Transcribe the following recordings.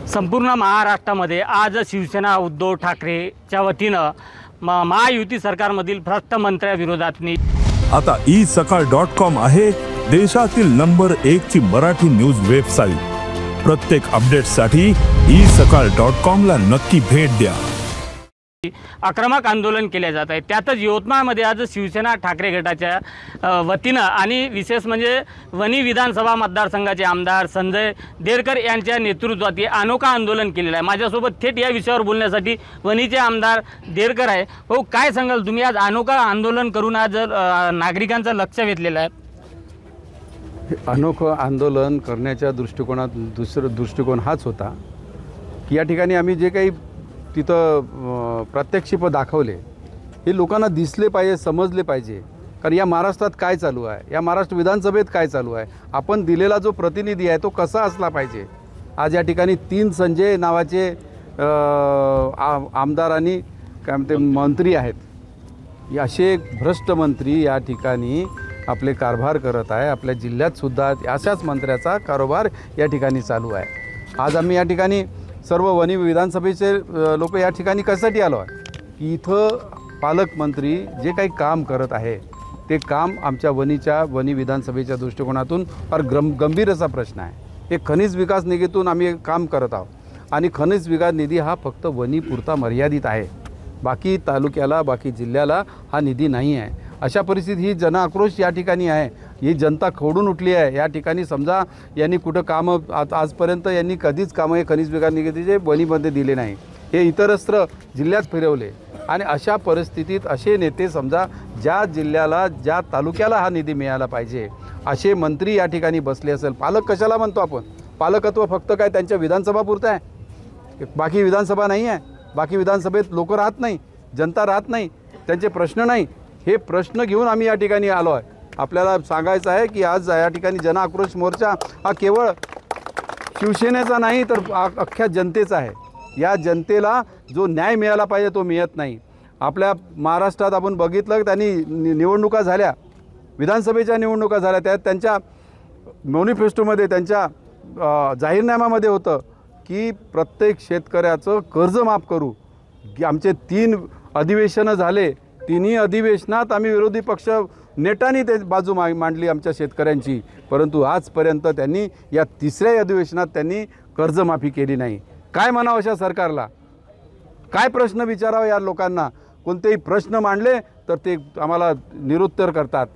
संपूर्ण महाराष्ट्रामध्ये आज शिवसेना उद्धव ठाकरेच्या वतीनं महायुती सरकारमधील भ्रष्ट मंत्र्याविरोधात आता isakal.com आहे देशातील नंबर 1 ची मराठी न्यूज वेबसाईट। प्रत्येक अपडेटसाठी isakal.com ला नक्की भेट द्या। आक्रमक आंदोलन केले जात आहे। त्यातच यवतमाळमध्ये आज शिवसेना ठाकरे गटाच्या वतीनं आणि विशेष म्हणजे वणी विधानसभा मतदारसंघाचे आमदार संजय देरकर यांच्या नेतृत्वात अनोखा आंदोलन केलेलं आहे। माझ्यासोबत थेट या विषयावर बोलण्यासाठी वणीचे आमदार देरकर आहे। हो, काय सांगाल तुम्ही? आज अनोखा आंदोलन करून आज नागरिकांचं लक्ष वेधलेलं आहे। अनोखं आंदोलन करण्याच्या दृष्टिकोन हाच होता की या ठिकाणी आम्ही जे काही तिथं प्रत्यक्षीप दाखवले हे लोकांना दिसले पाहिजे, समजले पाहिजे। कारण या महाराष्ट्रात काय चालू आहे, या महाराष्ट्र विधानसभेत काय चालू आहे, आपण दिलेला जो प्रतिनिधी आहे तो कसा असला पाहिजे। आज या ठिकाणी 3 संजय नावाचे आमदार आणि काय म्हणते मंत्री आहेत। असे भ्रष्ट मंत्री या ठिकाणी आपले कारभार करत आहे। आपल्या जिल्ह्यात सुद्धा अशाच मंत्र्याचा कारोबार या ठिकाणी चालू आहे। आज आम्ही या ठिकाणी सर्व वणी विधानसभेचे लोक या ठिकाणी कशासाठी आलो आहे की इथं पालकमंत्री जे काही काम करत आहे ते काम आमच्या वणी विधानसभेच्या दृष्टिकोनातून फार गंभीर असा प्रश्न आहे। हे खनिज विकास निधीतून आम्ही काम करत आहोत आणि खनिज विकास निधी हा फक्त वणीपुरता मर्यादित आहे, बाकी तालुक्याला बाकी जिल्ह्याला हा निधी नाही आहे। अशा परिस्थितीत ही जनआक्रोश या ठिकाणी आहे। ही जनता खवडून उठली आहे। या ठिकाणी समजा यांनी कुठं कामं आजपर्यंत यांनी कधीच कामं हे खनिज विकास निधीचे वणीमध्ये दिले नाही, हे इतरत्र जिल्ह्यात फिरवले। आणि अशा परिस्थितीत असे नेते समजा ज्या जिल्ह्याला ज्या तालुक्याला हा निधी मिळाला पाहिजे असे मंत्री या ठिकाणी बसले असेल। पालक कशाला म्हणतो आपण? पालकत्व फक्त काय त्यांच्या विधानसभापुरतं आहे, बाकी विधानसभा नाही आहे। बाकी विधानसभेत लोक राहत नाही, जनता राहत नाही, त्यांचे प्रश्न नाही। हे प्रश्न घेऊन आम्ही या ठिकाणी आलो आहे। आपल्याला सांगायचं आहे की आज या ठिकाणी जनआक्रोश मोर्चा हा केवळ शिवसेनेचा नाही तर अख्ख्या जनतेचा आहे। या जनतेला जो न्याय मिळाला पाहिजे तो मिळत नाही। आपल्या महाराष्ट्रात आपण बघितलं त्यांनी निवडणुका झाल्या, विधानसभेच्या निवडणुका झाल्या, त्यात त्यांच्या मॅनिफेस्टोमध्ये त्यांच्या जाहीरनाम्यामध्ये होतं की प्रत्येक शेतकऱ्याचं कर्ज माफ करू। आमचे 3 अधिवेशनं झाले, 3ही अधिवेशनात आम्ही विरोधी पक्ष नेटाने ते बाजू मांडली आमच्या शेतकऱ्यांची, परंतु आजपर्यंत त्यांनी या 3ऱ्या अधिवेशनात त्यांनी कर्जमाफी केली नाही। काय म्हणावं अशा सरकारला? काय प्रश्न विचारावं या लोकांना? कोणतेही प्रश्न मांडले तर ते आम्हाला निरुत्तर करतात।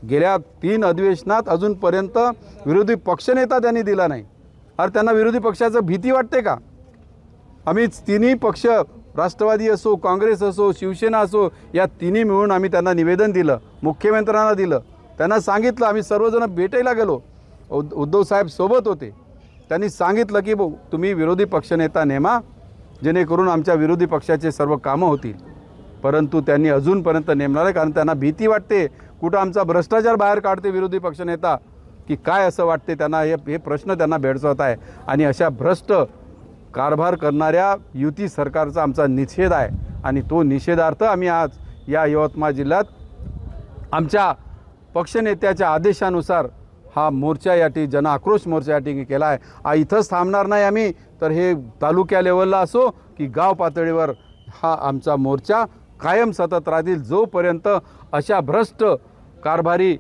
गेल्या 3 अधिवेशनात अजूनपर्यंत विरोधी पक्षनेता त्यांनी दिला नाही। अरे त्यांना विरोधी पक्षाचं भीती वाटते का? आम्ही 3ही पक्ष राष्ट्रवादी असो, काँग्रेस असो, शिवसेना असो, या 3ही मिळून आम्ही त्यांना निवेदन दिलं, मुख्यमंत्र्यांना दिलं, त्यांना सांगितलं। आम्ही सर्वजण भेटायला गेलो, उद्धव साहेब सोबत होते। त्यांनी सांगितलं की तुम्ही विरोधी पक्षनेता नेमा जेणेकरून आमच्या विरोधी पक्षाचे सर्व कामं होतील, परंतु त्यांनी अजूनपर्यंत नेमणार आहे। कारण त्यांना भीती वाटते कुठं आमचा भ्रष्टाचार बाहेर काढते विरोधी पक्षनेता की काय, असं वाटते त्यांना। हे प्रश्न त्यांना भेडसावत आहे आणि अशा भ्रष्ट कारभार करणाऱ्या युती सरकारचा आमचा निषेध आहे आणि तो निषेधार्थ आम्ही आज या यवतमाळ जिल्ह्यात आमच्या पक्षनेत्याच्या आदेशानुसार हा मोर्चा जनआक्रोश मोर्चा या ठिकाणी केला आहे। इथंच थांबणार नाही आम्ही, तर हे तालुक्या लेवलला असो की गाव पातळीवर हा आमचा मोर्चा कायम सतत राहतील जोपर्यंत अशा भ्रष्ट कारभारी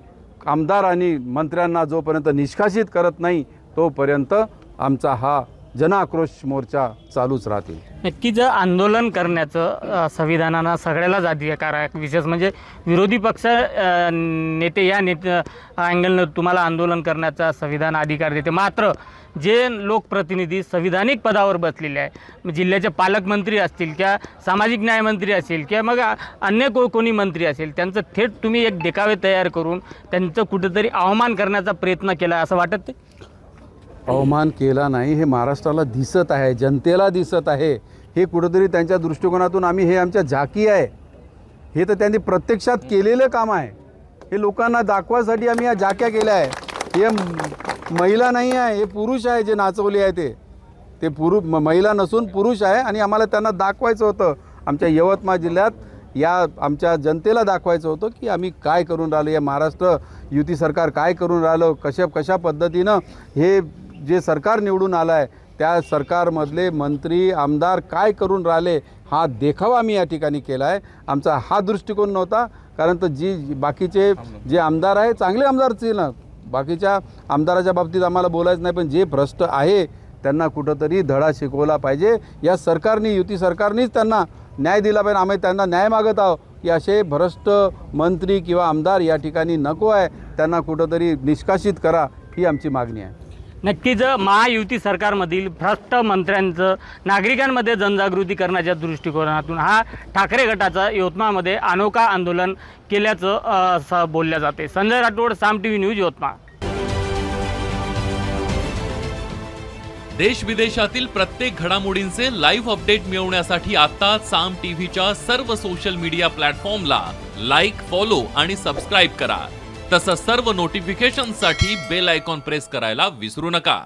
आमदार आणि मंत्र्यांना जोपर्यंत निष्कासित करत नाही तोपर्यंत आमचा हा जनआक्रोश मोर्चा चालूच राहतील। नक्कीच आंदोलन करण्याचं संविधानानं सगळ्यालाच अधिकार आहे। विशेष म्हणजे विरोधी पक्ष नेते या अँगलनं तुम्हाला आंदोलन करण्याचा संविधान अधिकार देते। मात्र जे लोकप्रतिनिधी संविधानिक पदावर बसलेले आहे, जिल्ह्याचे पालकमंत्री असतील किंवा सामाजिक न्यायमंत्री असेल किंवा मग अन्य कोणी मंत्री असेल, त्यांचं थेट तुम्ही एक देखावे तयार करून त्यांचं कुठेतरी अवमान करण्याचा प्रयत्न केला असं वाटत ते? अवमान केला नाही, हे महाराष्ट्राला दिसत आहे, जनतेला दिसत आहे। हे कुठेतरी त्यांच्या दृष्टिकोनातून आम्ही हे आमच्या झाकी आहे, हे तर त्यांनी प्रत्यक्षात केलेलं काम आहे। हे लोकांना दाखवायसाठी आम्ही या झाक्या केल्या आहे। हे महिला नाही आहे, हे पुरुष आहे जे नाचवले आहे ते महिला नसून पुरुष आहे आणि आम्हाला त्यांना दाखवायचं होतं। आमच्या यवतमाळ जिल्ह्यात या आमच्या जनतेला दाखवायचं होतं की आम्ही काय करून राहिलो, या महाराष्ट्र युती सरकार काय करून राहिलो, कशा पद्धतीनं हे जे सरकार निवडून आलं आहे त्या सरकारमधले मंत्री आमदार काय करून राहिले हा देखावा आम्ही या ठिकाणी केला आहे. आमचा हा दृष्टिकोन नव्हता, कारण तर बाकीचे जे आमदार आहे चांगले आमदार असतील ना, बाकीच्या आमदाराच्या बाबतीत आम्हाला बोलायचं नाही, पण जे भ्रष्ट आहे त्यांना कुठंतरी धडा शिकवला पाहिजे. या सरकारने, युती सरकारनेच त्यांना न्याय दिला पाहिजे. आम्ही त्यांना न्याय मागत आहोत की असे भ्रष्ट मंत्री किंवा आमदार या ठिकाणी नको आहे, त्यांना कुठंतरी निष्कासित करा, ही आमची मागणी आहे. नक्कीच महायुती सरकारमधील भ्रष्ट मंत्र्यांचं नागरिकांमध्ये जनजागृती करण्याच्या दृष्टिकोनातून हा ठाकरे गटाचं यवतमाळमध्ये अनोखा आंदोलन केल्याचं बोलल्या जाते. संजय राठोड, साम टीव्ही न्यूज, यवतमाळ. देश विदेशातील प्रत्येक घडामोडींचे लाईव्ह अपडेट मिळवण्यासाठी आता साम टीव्हीच्या सर्व सोशल मीडिया प्लॅटफॉर्मला लाईक, फॉलो आणि सबस्क्राईब करा. तसंच सर्व नोटिफिकेशनसाठी बेल आयकॉन प्रेस करायला विसरू नका.